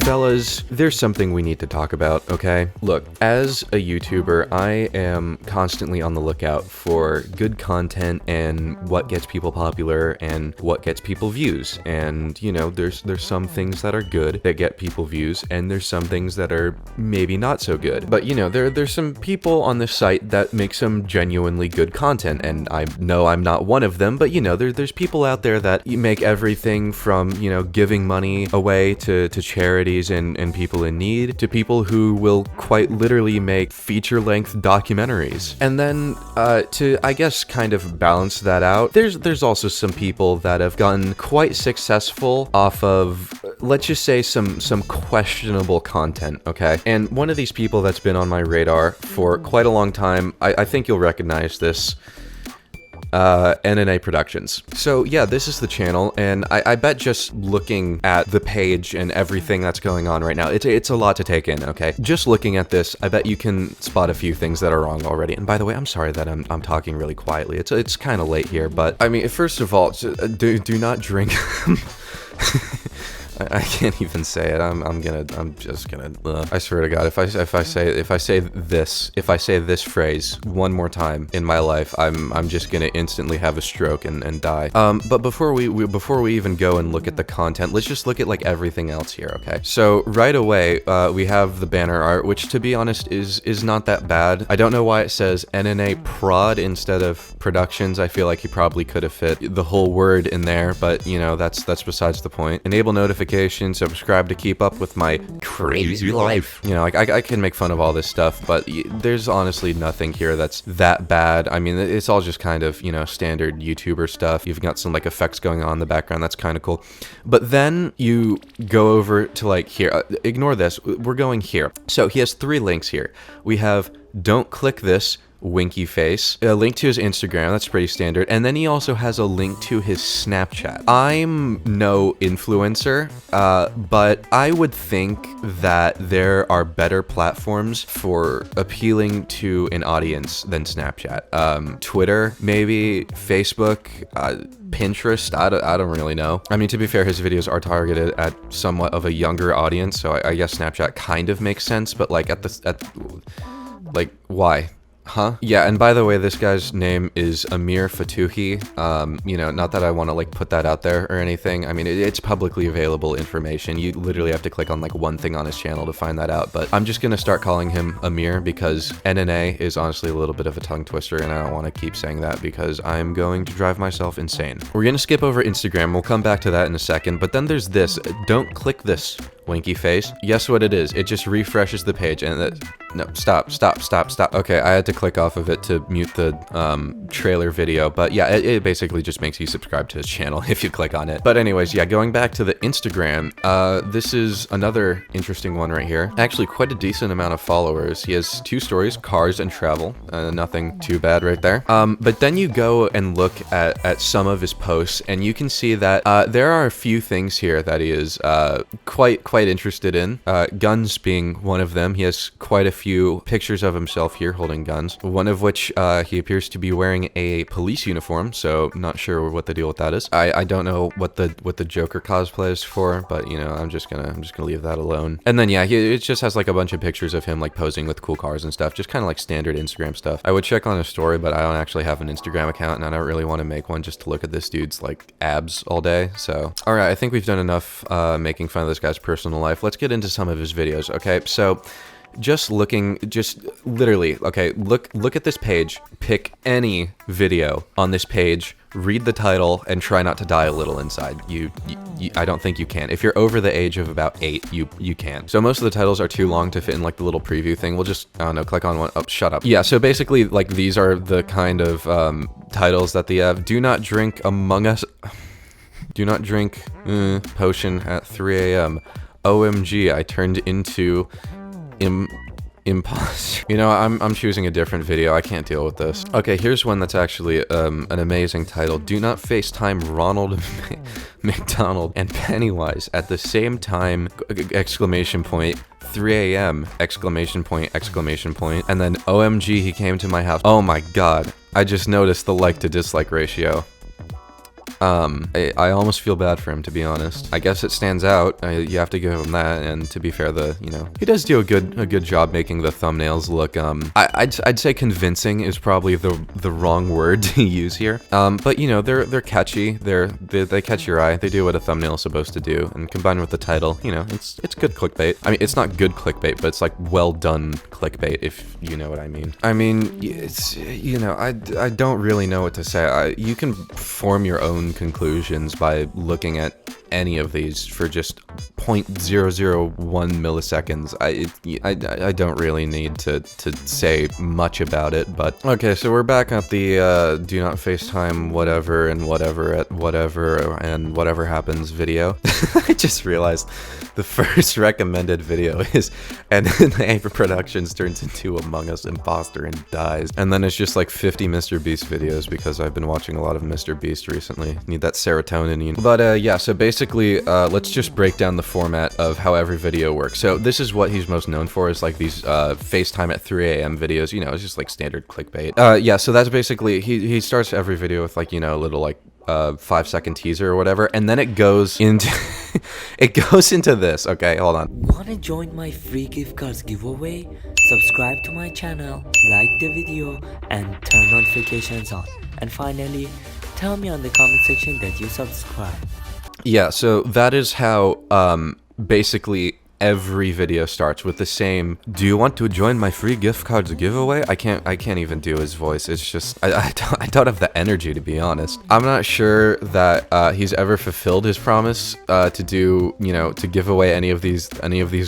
fellas, there's something we need to talk about, okay? Look, as a YouTuber, I am constantly on the lookout for good content and what gets people popular and what gets people views. And, you know, there's some things that are good that get people views, and there's some things that are maybe not so good. But, you know, there's some people on this site that make some genuinely good content, and I know I'm not one of them, but, you know, there's people out there that make everything from, you know, giving money away to charities and people in need, to people who will quite literally make feature-length documentaries. And then to, I guess, kind of balance that out, there's also some people that have gotten quite successful off of, let's just say, some questionable content, okay? And one of these people that's been on my radar for quite a long time, I think you'll recognize this, NNA Productions. So yeah, this is the channel, and I bet just looking at the page and everything that's going on right now, it's a lot to take in, okay? Just looking at this, I bet you can spot a few things that are wrong already. And by the way, I'm sorry that I'm talking really quietly. It's kind of late here, but I mean, first of all, do not drink. I can't even say it. I'm just gonna. I swear to God, if I say this phrase one more time in my life, I'm just gonna instantly have a stroke and die. But before we even go and look at the content, let's just look at like everything else here, okay? So right away, we have the banner art, which to be honest is not that bad. I don't know why it says NNA Prod instead of Productions. I feel like he probably could have fit the whole word in there, but you know, that's besides the point. Enable notifications. Subscribe to keep up with my crazy life. You know, like I can make fun of all this stuff, but there's honestly nothing here that's that bad. I mean, it's all just kind of, you know, standard YouTuber stuff. You've got some like effects going on in the background. That's kind of cool. But then you go over to like here. Ignore this. We're going here. So he has 3 links here. We have don't click this, winky face, a link to his Instagram, that's pretty standard, and then he also has a link to his Snapchat. I'm no influencer, but I would think that there are better platforms for appealing to an audience than Snapchat. Twitter, maybe, Facebook, Pinterest, I don't really know. I mean, to be fair, his videos are targeted at somewhat of a younger audience, so I guess Snapchat kind of makes sense, but like like, why? Huh? Yeah, and by the way, this guy's name is Amir Fatuhi. You know, not that I want to like put that out there or anything. I mean, it's publicly available information. You literally have to click on like one thing on his channel to find that out. But I'm just gonna start calling him Amir because NNA is honestly a little bit of a tongue twister, and I don't want to keep saying that because I'm going to drive myself insane. We're gonna skip over Instagram. We'll come back to that in a second. But then there's this. Don't click this, winky face. Guess what it is? It just refreshes the page, and no, stop. Okay, I had to click off of it to mute the trailer video, but yeah, it basically just makes you subscribe to his channel if you click on it. But anyways, yeah, going back to the Instagram, this is another interesting one right here. Actually, quite a decent amount of followers. He has 2 stories, cars and travel. Nothing too bad right there. But then you go and look at some of his posts, and you can see that there are a few things here that he is quite interested in. Guns being one of them. He has quite a few pictures of himself here holding guns, one of which he appears to be wearing a police uniform, so not sure what the deal with that is. I don't know what the Joker cosplay is for, but you know, I'm just gonna leave that alone. And then yeah, it just has like a bunch of pictures of him like posing with cool cars and stuff, just kind of like standard Instagram stuff. I would check on his story, but I don't actually have an Instagram account, and I don't really want to make one just to look at this dude's like abs all day. So all right, I think we've done enough making fun of this guy's personal life. Let's get into some of his videos. Okay, so just literally, okay, look at this page, pick any video on this page, read the title, and try not to die a little inside. I don't think you can. If you're over the age of about 8, you can. So most of the titles are too long to fit in like the little preview thing. We'll just, I don't know, click on one. Oh, shut up. Yeah, so basically, like, these are the kind of titles that they have. Do not drink Among Us. Do not drink potion at 3 a.m. OMG, I turned into imposter. You know, I'm choosing a different video. I can't deal with this. Okay, here's one that's actually an amazing title. Do not FaceTime Ronald McDonald and Pennywise at the same time, exclamation point, 3 a.m, exclamation point, and then OMG, he came to my house. Oh my god, I just noticed the like to dislike ratio. I almost feel bad for him, to be honest. I guess it stands out. You have to give him that. And to be fair, he does do a good job making the thumbnails look. I'd say convincing is probably the wrong word to use here. But they're catchy. They catch your eye. They do what a thumbnail is supposed to do, and combined with the title, it's good clickbait. I mean, it's not good clickbait, but it's like well done clickbait, if you know what I mean. I mean, it's I don't really know what to say. You can form your own conclusions by looking at any of these for just 0.001 milliseconds. I don't really need to say much about it, but okay, so we're back at the do not FaceTime whatever and whatever at whatever and whatever happens video. I just realized the first recommended video is, and then Aper Productions turns into Among Us imposter and dies, and then it's just like 50 Mr. Beast videos because I've been watching a lot of Mr. Beast recently. Need that serotonin. But yeah, so basically let's just break down the format of how every video works. So this is what he's most known for, is like these FaceTime at 3 a.m. videos. It's just like standard clickbait. Yeah, so that's basically, he starts every video with like, a little like 5-second teaser or whatever, and then it goes into it goes into this. Okay, hold on. Wanna join my free gift cards giveaway? Subscribe to my channel, like the video, and turn notifications on. And finally, tell me on the comment section that you subscribe. Yeah, so that is how basically every video starts with the same, do you want to join my free gift cards giveaway? I can't even do his voice. It's just, I don't have the energy, to be honest. I'm not sure that he's ever fulfilled his promise to do, to give away any of these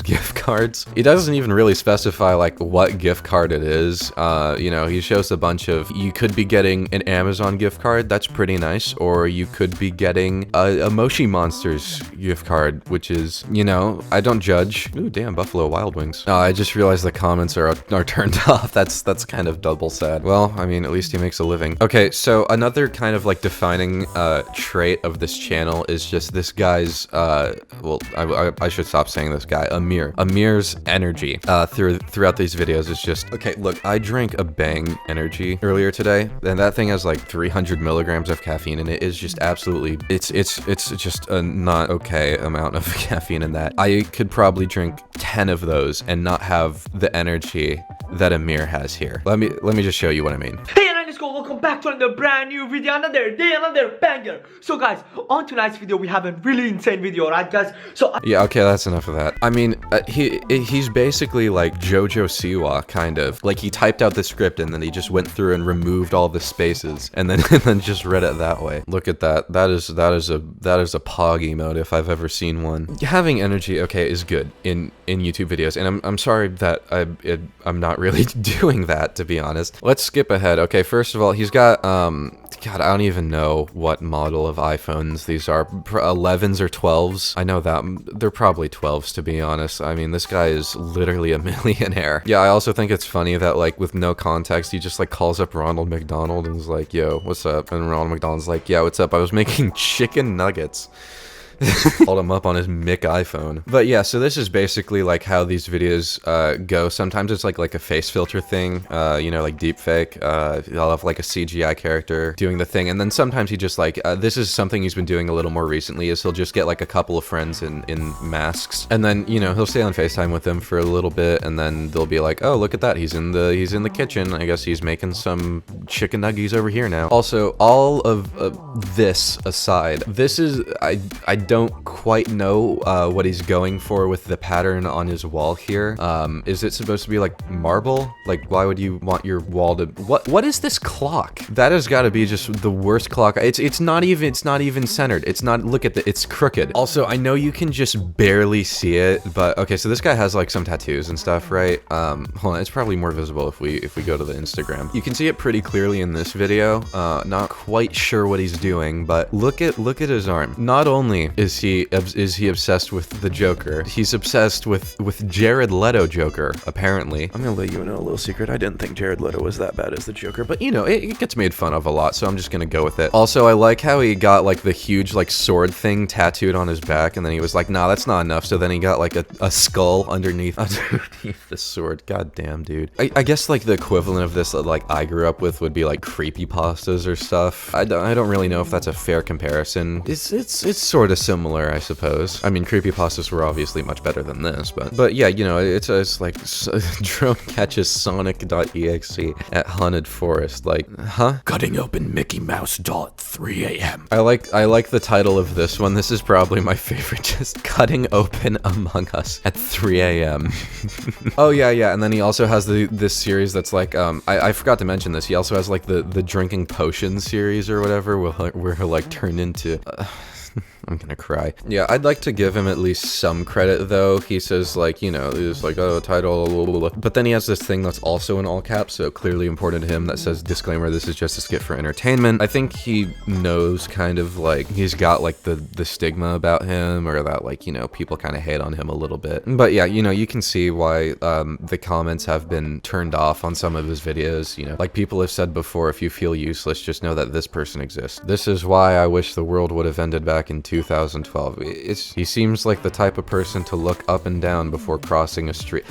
gift cards. He doesn't even really specify like what gift card it is. He shows a bunch of, you could be getting an Amazon gift card, that's pretty nice, or you could be getting a Moshi Monsters gift card, which is, I don't judge. Ooh, damn, Buffalo Wild Wings. I just realized the comments are turned off. That's kind of double sad. Well, I mean, at least he makes a living. Okay, so another kind of like defining trait of this channel is just this guy's, well, I should stop saying this guy, Amir. Amir's energy throughout these videos is just, okay, look, I drank a Bang energy earlier today, and that thing has like 300 milligrams of caffeine, and it is just absolutely, it's just a not okay amount of caffeine in that. I could probably drink 10 of those and not have the energy that Amir has here. Let me just show you what I mean. Hey, and let's go. Welcome back to another brand new video, another day, another banger. So guys, on tonight's video we have a really insane video, right guys? So yeah, okay, that's enough of that. I mean, he's basically like Jojo Siwa, kind of. Like, he typed out the script and then he just went through and removed all the spaces and then just read it that way. Look at that. That is a pog emote if I've ever seen one. Having energy, okay, is good in YouTube videos, and I'm sorry that I'm not really doing that, to be honest. Let's skip ahead. Okay, first of all, he's got God, I don't even know what model of iPhones these are. 11s or 12s. I know that they're probably 12s, to be honest. I mean, this guy is literally a millionaire. Yeah, I also think it's funny that, like, with no context, he just like calls up Ronald McDonald and is like, yo, what's up? And Ronald McDonald's like, yeah, what's up? I was making chicken nuggets. Called him up on his Mick iPhone. But yeah, so this is basically like how these videos go. Sometimes it's like a face filter thing, like deep fake. I'll have like a CGI character doing the thing, and then sometimes he just like, this is something he's been doing a little more recently, is he'll just get like a couple of friends in masks, and then, he'll stay on FaceTime with them for a little bit, and then they'll be like, oh, look at that, he's in the kitchen. I guess he's making some chicken nuggies over here now. Also, all of this aside, this is, I don't quite know what he's going for with the pattern on his wall here. Is it supposed to be like marble? Like, why would you want your wall to, what is this clock? That has got to be just the worst clock. It's not even centered. It's not, look at it's crooked. Also, I know you can just barely see it, but okay, so this guy has like some tattoos and stuff, right? Hold on, it's probably more visible if we go to the Instagram. You can see it pretty clearly in this video. Not quite sure what he's doing, but look at his arm. Not only is he obsessed with the Joker? He's obsessed with Jared Leto Joker, apparently. I'm gonna let you know a little secret. I didn't think Jared Leto was that bad as the Joker, but you know, it gets made fun of a lot, so I'm just gonna go with it. Also, I like how he got like the huge like sword thing tattooed on his back, and then he was like, nah, that's not enough. So then he got like a skull underneath the sword. God damn, dude. I guess like the equivalent of this that like I grew up with would be like creepypastas or stuff. I don't really know if that's a fair comparison. It's sort of similar, I suppose. I mean, creepypastas were obviously much better than this, but yeah, you know, it's like drone catches Sonic.exe at Haunted Forest. Like, huh? Cutting open Mickey Mouse dot 3 a.m. I like the title of this one. This is probably my favorite. Just cutting open Among Us at 3 a.m. Oh yeah, and then he also has this series that's like I forgot to mention this. He also has like the drinking potions series or whatever, where he'll like turn into. I'm gonna cry. Yeah, I'd like to give him at least some credit though. He says like, you know, he's like, oh, title, blah, blah, blah. But then he has this thing that's also in all caps, so clearly important to him, that says, disclaimer, this is just a skit for entertainment. I think he knows kind of like, he's got like the stigma about him, or that like, you know, people kind of hate on him a little bit. But yeah, you know, you can see why the comments have been turned off on some of his videos. You know, like people have said before, if you feel useless, just know that this person exists. This is why I wish the world would have ended back in 2012. He seems like the type of person to look up and down before crossing a street.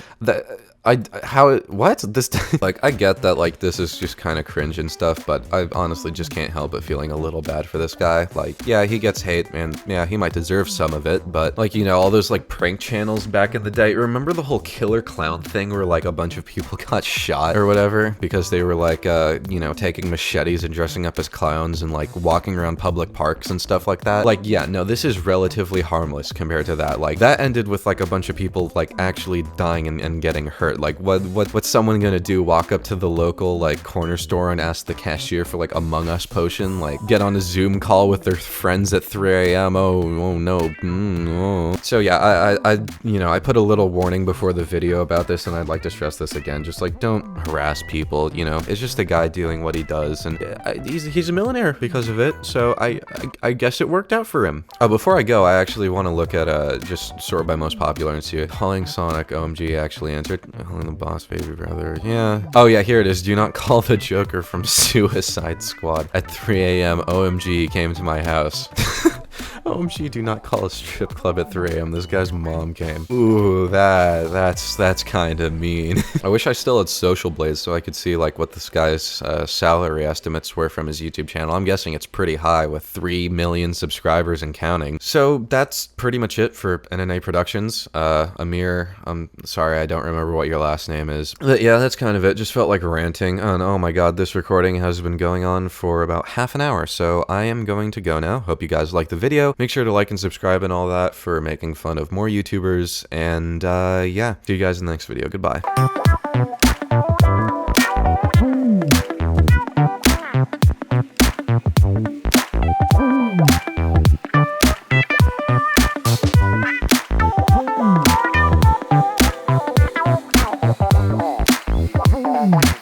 Like, I get that, like, this is just kind of cringe and stuff, but I honestly just can't help but feeling a little bad for this guy. Like, yeah, he gets hate, and yeah, he might deserve some of it, but, like, you know, all those, like, prank channels back in the day, remember the whole killer clown thing where, like, a bunch of people got shot or whatever because they were, like, you know, taking machetes and dressing up as clowns and, like, walking around public parks and stuff like that? Like, yeah, no, this is relatively harmless compared to that. Like, that ended with, like, a bunch of people, like, actually dying and getting hurt. Like, what's someone gonna do? Walk up to the local, like, corner store and ask the cashier for, like, Among Us potion? Like, get on a Zoom call with their friends at 3 a.m.? Oh no. Oh. So yeah, you know, I put a little warning before the video about this, and I'd like to stress this again. Just, like, don't harass people, you know? It's just a guy doing what he does, and he's a millionaire because of it, so I guess it worked out for him. Before I go, I actually want to look at, just sort by most popular and see calling Sonic OMG actually answered. Calling the boss baby brother. Yeah. Oh yeah, here it is. Do not call the Joker from Suicide Squad at 3 a.m. OMG, he came to my house. OMG, do not call a strip club at 3 a.m. This guy's mom came. Ooh, that's kind of mean. I wish I still had Social Blades so I could see like what this guy's salary estimates were from his YouTube channel. I'm guessing it's pretty high with 3 million subscribers and counting. So that's pretty much it for NNA Productions. Amir, I'm sorry, I don't remember what your last name is. But yeah, that's kind of it. Just felt like ranting. And oh my god, this recording has been going on for about half an hour, so I am going to go now. Hope you guys liked the video. Make sure to like and subscribe and all that for making fun of more YouTubers. And yeah, see you guys in the next video. Goodbye. Oh my God.